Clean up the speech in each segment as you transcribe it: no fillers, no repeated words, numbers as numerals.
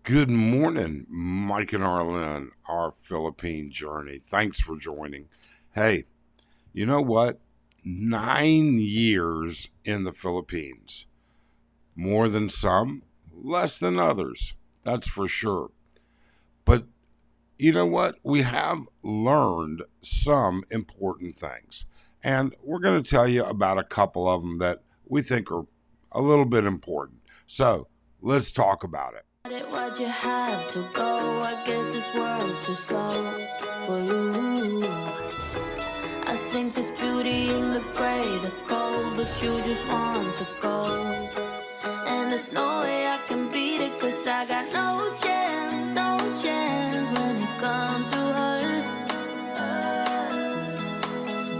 Good morning, Mike and Arlen, our Philippine journey. Thanks for joining. Hey, you know what? 9 years in the Philippines. More than some, less than others. That's for sure. But you know what? We have learned some important things. And we're going to tell you about a couple of them that we think are a little bit important. So let's talk about it. Why'd you have to go? I guess this world's too slow for you. I think there's beauty in the gray, the cold, but you just want the gold. And there's no way I can beat it, cause I got no chance, no chance when it comes to her.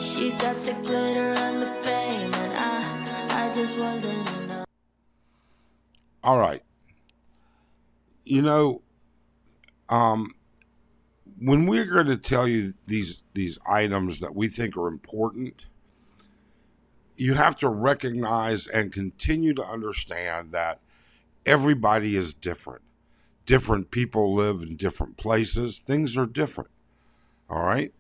She got the glitter and the fame, and I just wasn't enough. All right. You know, um, when we're going to tell you these items that we think are important, you have to recognize and continue to understand that everybody is different. Different people live in different places. Things are different. All right.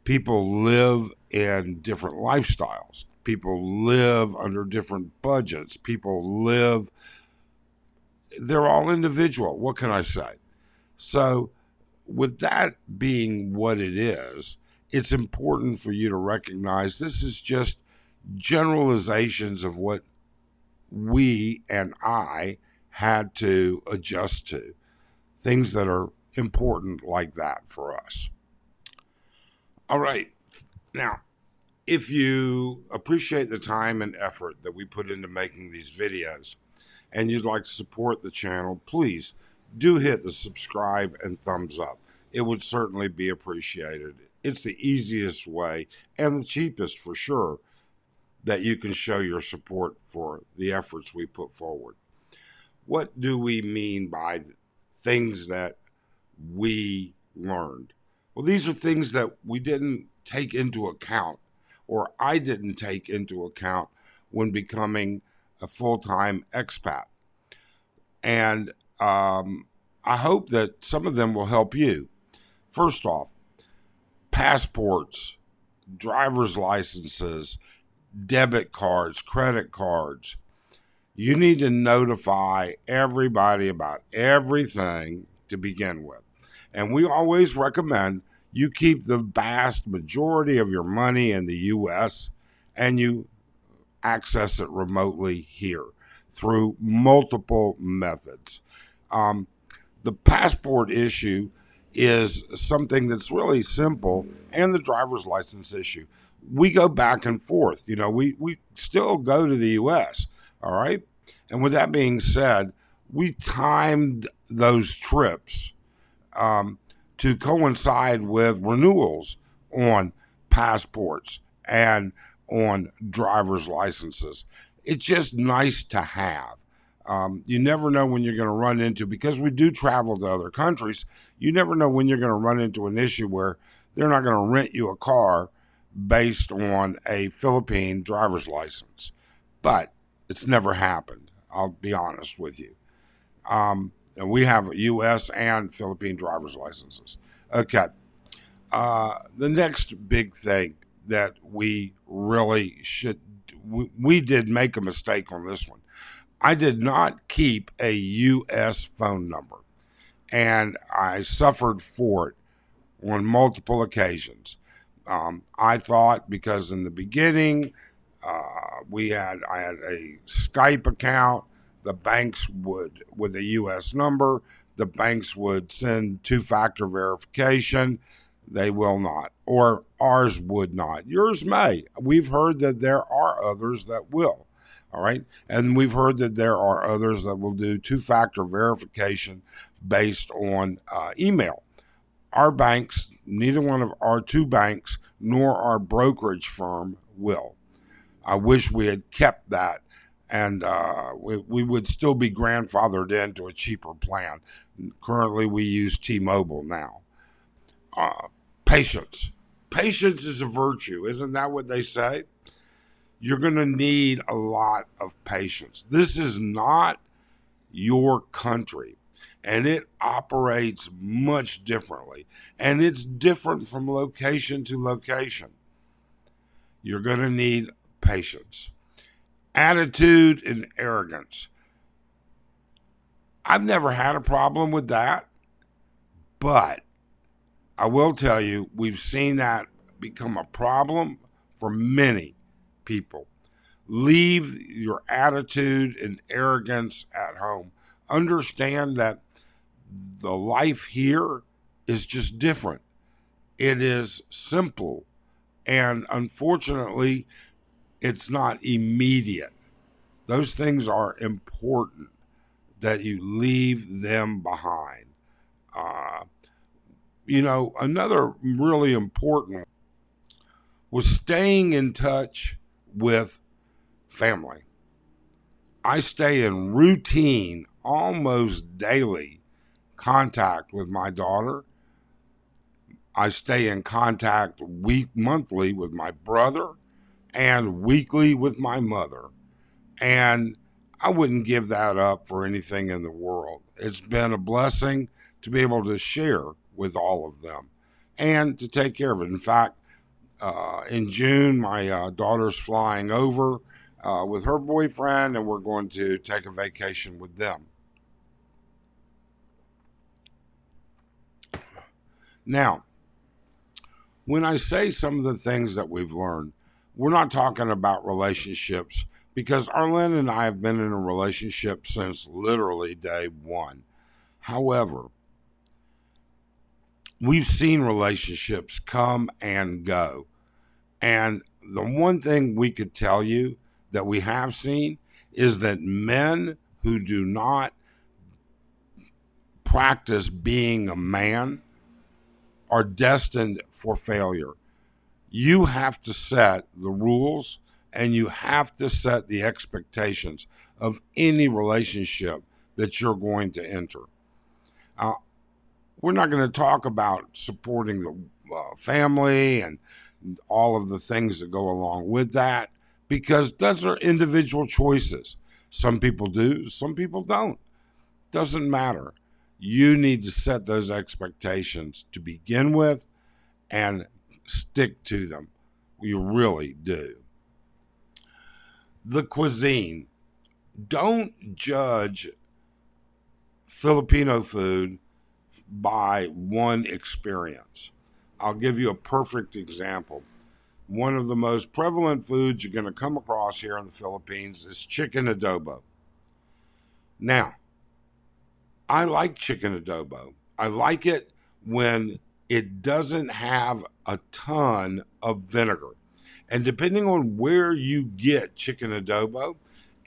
People live in different lifestyles. People live under different budgets. They're all individual. What can I say? So, with that being what it is, it's important for you to recognize this is just generalizations of what we and I had to adjust to, things that are important like that for us. All right. Now, if you appreciate the time and effort that we put into making these videos and you'd like to support the channel, please do hit the subscribe and thumbs up. It would certainly be appreciated. It's the easiest way and the cheapest for sure that you can show your support for the efforts we put forward. What do we mean by things that we learned? Well, these are things that we didn't take into account, or I didn't take into account when becoming a full-time expat. And I hope that some of them will help you. First off, passports, driver's licenses, debit cards, credit cards. You need to notify everybody about everything to begin with. And we always recommend you keep the vast majority of your money in the U.S. and you access it remotely here through multiple methods. Um, the passport issue is something that's really simple, and the driver's license issue. We go back and forth. We still go to the U.S., all right? And with that being said, we timed those trips to coincide with renewals on passports and on driver's licenses. It's just nice to have. You never know when you're going to run into, because we do travel to other countries, you never know when you're going to run into an issue where they're not going to rent you a car based on a Philippine driver's license. But it's never happened. I'll be honest with you. And we have U.S. and Philippine driver's licenses. Okay. The next big thing that we really should, we did make a mistake on this one. I did not keep a U.S. phone number, and I suffered for it on multiple occasions. I thought because in the beginning, I had a Skype account. The banks would, with a U.S. number, the banks would send two-factor verification. They will not, or ours would not. Yours may. We've heard that there are others that will. All right. And we've heard that there are others that will do two-factor verification based on email. Our banks, neither one of our two banks nor our brokerage firm will. I wish we had kept that, and we would still be grandfathered into a cheaper plan. Currently, we use T-Mobile now. Patience. Patience is a virtue. Isn't that what they say? You're going to need a lot of patience. This is not your country. and it operates much differently. And it's different from location to location. You're going to need patience, attitude, and arrogance. I've never had a problem with that, but I will tell you, we've seen that become a problem for many people. Leave your attitude and arrogance at home. Understand that the life here is just different. It is simple, and unfortunately, it's not immediate. Those things are important that you leave them behind. Uh, Another really important was staying in touch with family. I stay in routine, almost daily contact with my daughter. I stay in contact monthly with my brother and weekly with my mother. And I wouldn't give that up for anything in the world. It's been a blessing to be able to share with all of them and to take care of it. In fact, in June, my daughter's flying over with her boyfriend, and we're going to take a vacation with them. Now, when I say some of the things that we've learned, we're not talking about relationships because Arlen and I have been in a relationship since literally day one. However, we've seen relationships come and go. And the one thing we could tell you that we have seen is that men who do not practice being a man are destined for failure. You have to set the rules and you have to set the expectations of any relationship that you're going to enter. We're not going to talk about supporting the family and all of the things that go along with that because those are individual choices. Some people do, some people don't. Doesn't matter. You need to set those expectations to begin with and stick to them. You really do. The cuisine. Don't judge Filipino food by one experience. I'll give you a perfect example. One of the most prevalent foods you're going to come across here in the Philippines is chicken adobo. Now, I like chicken adobo. I like it when it doesn't have a ton of vinegar. And depending on where you get chicken adobo,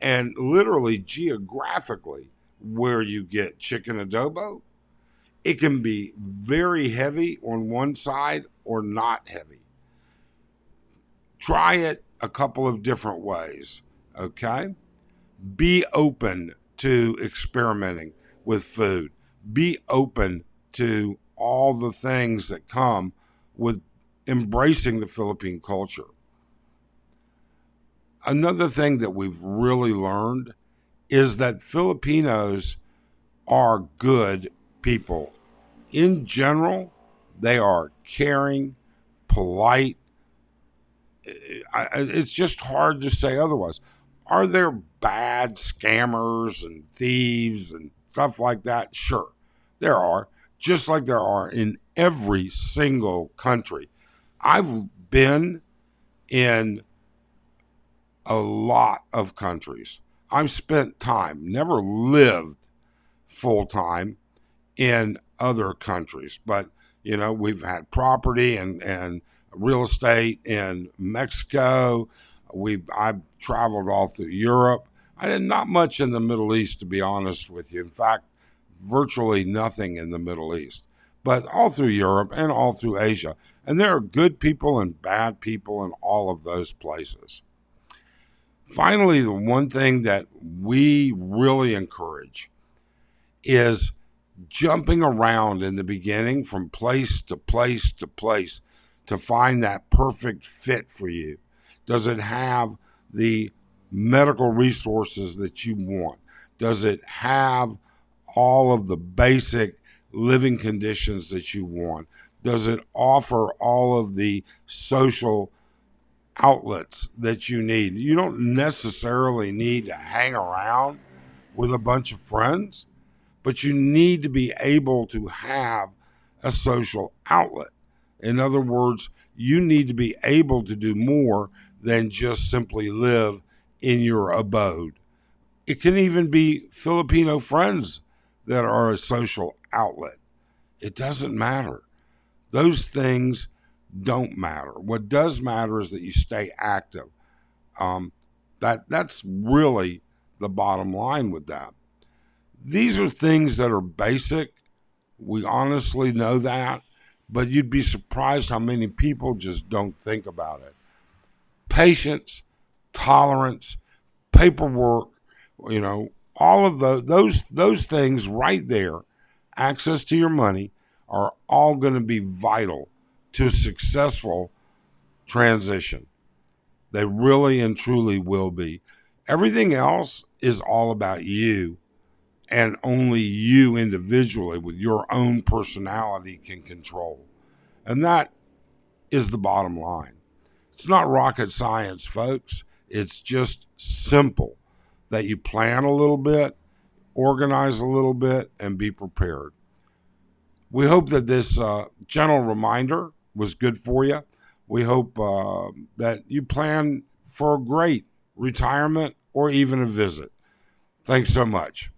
and literally geographically where you get chicken adobo, it can be very heavy on one side or not heavy. Try it a couple of different ways, okay? Be open to experimenting with food. Be open to all the things that come with embracing the Philippine culture. Another thing that we've really learned is that Filipinos are good people. In general, they are caring, polite. It's just hard to say otherwise. Are there bad scammers and thieves and stuff like that? Sure, there are, just like there are in every single country. I've been in a lot of countries. I've spent time, never lived full time in other countries, but we've had property and real estate in Mexico. I've traveled all through Europe. I did not much in the Middle East, to be honest with you. In fact, virtually nothing in the Middle East, but all through Europe and all through Asia. And there are good people and bad people in all of those places. Finally, the one thing that we really encourage is jumping around in the beginning from place to place to place to find that perfect fit for you. Does it have the medical resources that you want? Does it have all of the basic living conditions that you want? Does it offer all of the social outlets that you need? You don't necessarily need to hang around with a bunch of friends, but you need to be able to have a social outlet. In other words, you need to be able to do more than just simply live in your abode. It can even be Filipino friends that are a social outlet. It doesn't matter. Those things don't matter. What does matter is that you stay active. That's really the bottom line with that. These are things that are basic. We honestly know that, but you'd be surprised how many people just don't think about it. Patience, tolerance, paperwork, all of those things right there, access to your money, are all going to be vital to a successful transition. They really and truly will be. Everything else is all about you, and only you individually with your own personality can control. And that is the bottom line. It's not rocket science, folks. It's just simple that you plan a little bit, organize a little bit, and be prepared. We hope that this gentle reminder was good for you. We hope that you plan for a great retirement or even a visit. Thanks so much.